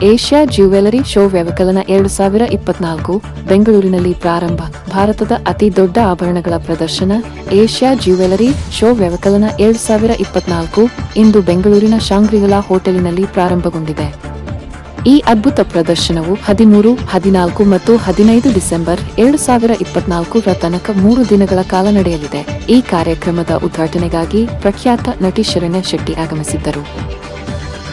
Asia jewellery show ವ್ಯವಕಲನ 2024 ಬೆಂಗಳೂರಿನಲ್ಲಿ ಪ್ರಾರಂಭ. ಭಾರತದ ಅತಿ ದೊಡ್ಡ ಆಭರಣಗಳ ಪ್ರದರ್ಶನ ಏಷ್ಯಾ ಜ್ಯುವೆಲರಿ ಶೋ ವ್ಯವಕಲನ 2024 ಇಂದು ಬೆಂಗಳೂರಿನ ಶಾಂಗ್ರಿಲಾ ಹೋಟೆಲಿನಲ್ಲಿ ಪ್ರಾರಂಭಗೊಂಡಿದೆ. ಈ ಅದ್ಭುತ ಪ್ರದರ್ಶನವು 13, 14 ಮತ್ತು 15 ಡಿಸೆಂಬರ್ 2024 ತನಕ 3 ದಿನಗಳ ಕಾಲ ನಡೆಯಲಿದೆ. ಈ ಕಾರ್ಯಕ್ರಮದ ಉದ್ಘಾಟನೆಗಾಗಿ ಪ್ರಖ್ಯಾತ ನಟಿ ಶರಣ್ಯ ಶೆಟ್ಟಿ ಆಗಮಿಸಿದ್ದರು.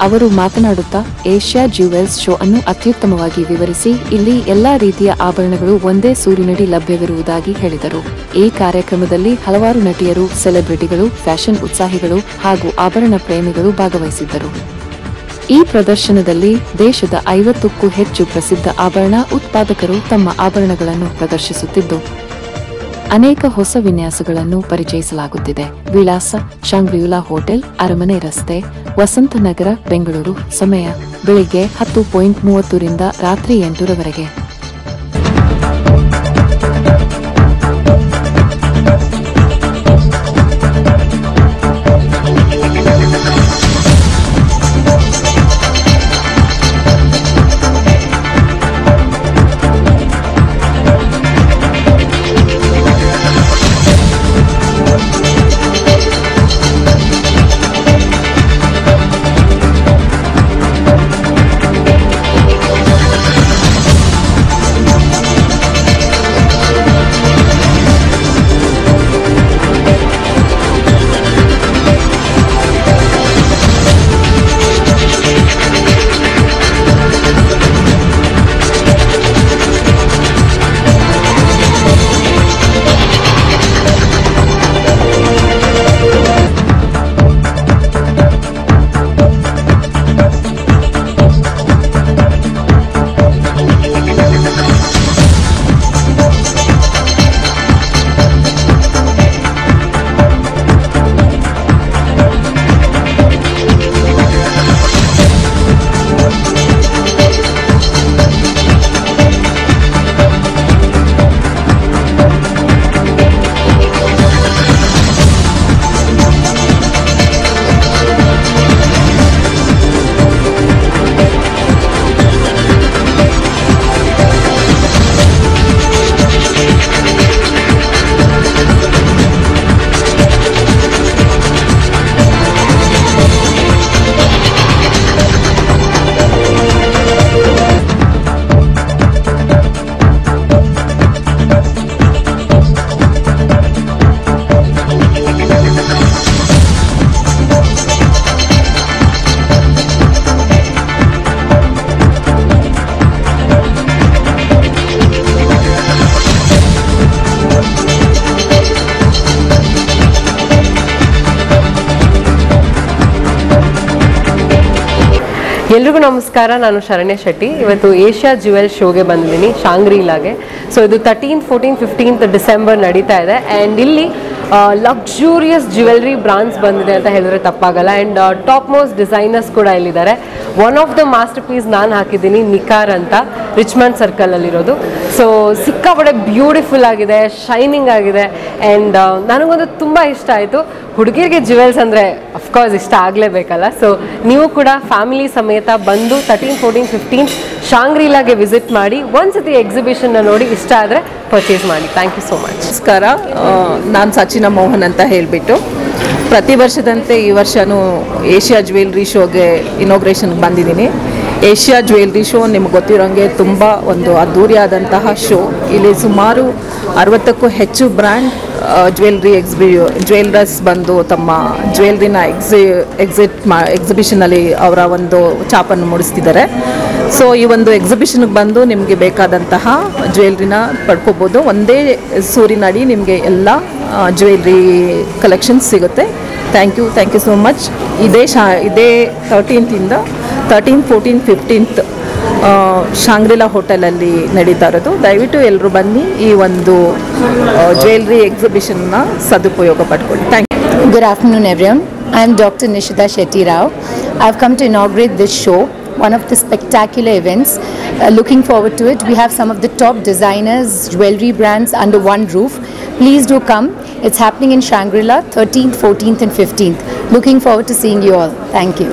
ಅವರು ಮಾತನಾಡುತ್ತಾ ಏಷ್ಯಾ ಜ್ಯುವೆಲ್ಸ್ ಶೋ ಅನ್ನು ಅತ್ಯುತ್ತಮವಾಗಿ ವಿವರಿಸಿ, ಇಲ್ಲಿ ಎಲ್ಲಾ ರೀತಿಯ ಆಭರಣಗಳು ಒಂದೇ ಸೂರಿನಡಿ ಲಭ್ಯವಿರುವುದಾಗಿ ಹೇಳಿದರು. ಈ ಕಾರ್ಯಕ್ರಮದಲ್ಲಿ ಹಲವಾರು ನಟಿಯರು, ಸೆಲೆಬ್ರಿಟಿಗಳು, ಫ್ಯಾಷನ್ ಉತ್ಸಾಹಿಗಳು ಹಾಗೂ ಆಭರಣ ಪ್ರೇಮಿಗಳು ಭಾಗವಹಿಸಿದ್ದರು. ಈ ಪ್ರದರ್ಶನದಲ್ಲಿ ದೇಶದ 50ಕ್ಕೂ ಹೆಚ್ಚು ಪ್ರಸಿದ್ಧ ಆಭರಣ ಉತ್ಪಾದಕರು ತಮ್ಮ ಆಭರಣಗಳನ್ನು ಪ್ರದರ್ಶಿಸುತ್ತಿದ್ದು, ಅನೇಕ ಹೊಸ ವಿನ್ಯಾಸಗಳನ್ನು ಪರಿಚಯಿಸಲಾಗುತ್ತಿದೆ. ವಿಳಾಸ: ಶಾಂಗ್ರಿಲಾ ಹೋಟೆಲ್, ಅರಮನೆ ರಸ್ತೆ, ವಸಂತ ನಗರ, ಬೆಂಗಳೂರು. ಸಮಯ: ಬೆಳಿಗ್ಗೆ 10:30 ರಿಂದ ರಾತ್ರಿ 8 ರವರೆಗೆ. ಎಲ್ರಿಗೂ ನಮಸ್ಕಾರ. ನಾನು ಶರಣ್ಯ ಶೆಟ್ಟಿ. ಇವತ್ತು ಏಷ್ಯಾ ಜ್ಯುವೆಲ್ ಶೋಗೆ ಬಂದಿದ್ದೀನಿ, ಶಾಂಗ್ರಿಲಾಗೆ. ಸೊ ಇದು 13, 14, 15 ಡಿಸೆಂಬರ್ ನಡೀತಾ ಇದೆ. ಆ್ಯಂಡ್ ಇಲ್ಲಿ ಲಕ್ಸುರಿಯಸ್ ಜ್ಯುವೆಲ್ರಿ ಬ್ರಾಂಡ್ಸ್ ಬಂದಿದೆ ಅಂತ ಹೇಳಿದ್ರೆ ತಪ್ಪಾಗಲ್ಲ. ಆ್ಯಂಡ್ ಟಾಪ್ ಮೋಸ್ಟ್ ಡಿಸೈನರ್ಸ್ ಕೂಡ ಇಲ್ಲಿದ್ದಾರೆ. One of the masterpiece ನಾನು ಹಾಕಿದ್ದೀನಿ, ನಿಕಾರ್ ಅಂತ, ರಿಚ್ಮಂಡ್ ಸರ್ಕಲಲ್ಲಿರೋದು. ಸೊ ಸಿಕ್ಕಾಪಟ್ಟೆ ಬ್ಯೂಟಿಫುಲ್ ಆಗಿದೆ, ಶೈನಿಂಗ್ ಆಗಿದೆ. ಆ್ಯಂಡ್ ನನಗೊಂದು ತುಂಬ ಇಷ್ಟ ಆಯಿತು. ಹುಡುಗಿರಿಗೆ ಜ್ಯುವೆಲ್ಸ್ ಅಂದರೆ ಅಫ್ಕೋರ್ಸ್ ಇಷ್ಟ ಆಗಲೇಬೇಕಲ್ಲ. ಸೊ ನೀವು ಕೂಡ ಫ್ಯಾಮಿಲಿ ಸಮೇತ ಬಂದು 13, 14, 15 ಶಾಂಗ್ರಿಲಾಗೆ ವಿಸಿಟ್ ಮಾಡಿ, ಒಂದ್ಸತಿ ಎಕ್ಸಿಬಿಷನ್ನ ನೋಡಿ ಇಷ್ಟ ಆದರೆ ಪರ್ಚೇಸ್ ಮಾಡಿ. Thank you so much. ನಮಸ್ಕಾರ. ನಾನು ಸಚಿನ ಮೋಹನ್ ಅಂತ ಹೇಳಿಬಿಟ್ಟು ಪ್ರತಿ ವರ್ಷದಂತೆ ಈ ವರ್ಷವೂ ಏಷ್ಯಾ ಜ್ಯುವೆಲ್ರಿ ಶೋಗೆ ಇನಾಗ್ರೇಷನ್ಗೆ ಬಂದಿದ್ದೀನಿ. ಏಷ್ಯಾ ಜ್ಯುವೆಲ್ರಿ ಶೋ ನಿಮ್ಗೆ ಗೊತ್ತಿರೋಂಗೆ ತುಂಬ ಒಂದು ಅದ್ಧೂರಿಯಾದಂತಹ ಶೋ. ಇಲ್ಲಿ ಸುಮಾರು 60ಕ್ಕೂ ಹೆಚ್ಚು ಬ್ರ್ಯಾಂಡ್ ಜ್ಯುವೆಲ್ಲರ್ಸ್ ಬಂದು ತಮ್ಮ ಜ್ಯುವೆಲ್ರಿನ ಎಕ್ಸಿಬಿಷನಲ್ಲಿ ಅವರ ಒಂದು ಛಾಪನ್ನು ಮೂಡಿಸ್ತಿದ್ದಾರೆ. ಸೊ ಈ ಒಂದು ಎಕ್ಸಿಬಿಷನ್ಗೆ ಬಂದು ನಿಮಗೆ ಬೇಕಾದಂತಹ ಜ್ಯುವೆಲ್ರಿನ ಪಡ್ಕೋಬೋದು. ಒಂದೇ ಸೂರಿನಡಿ ನಿಮಗೆ ಎಲ್ಲ ಜ್ಯುವೆಲ್ರಿ ಕಲೆಕ್ಷನ್ಸ್ ಸಿಗುತ್ತೆ. Thank you so much. ಇದೇ 13, 14, 15 ಶಾಂಗ್ರಿಲಾ ಹೋಟೆಲಲ್ಲಿ ನಡೀತಾ ಇರೋದು. ದಯವಿಟ್ಟು ಎಲ್ಲರೂ ಬನ್ನಿ, ಈ ಒಂದು ಜ್ಯುವೆಲ್ರಿ ಎಕ್ಸಿಬಿಷನ್ನ ಸದುಪಯೋಗ ಪಡ್ಕೊಳ್ಳಿ. Thank you. Good afternoon, everyone. I am Dr. Nishita Shetty Rao. I have come to inaugurate this show, one of the spectacular events. Looking forward to it. We have some of the top designers, jewelry brands under one roof. Please do come. It's happening in Shangri-La, 13th, 14th and 15th. Looking forward to seeing you all. Thank you.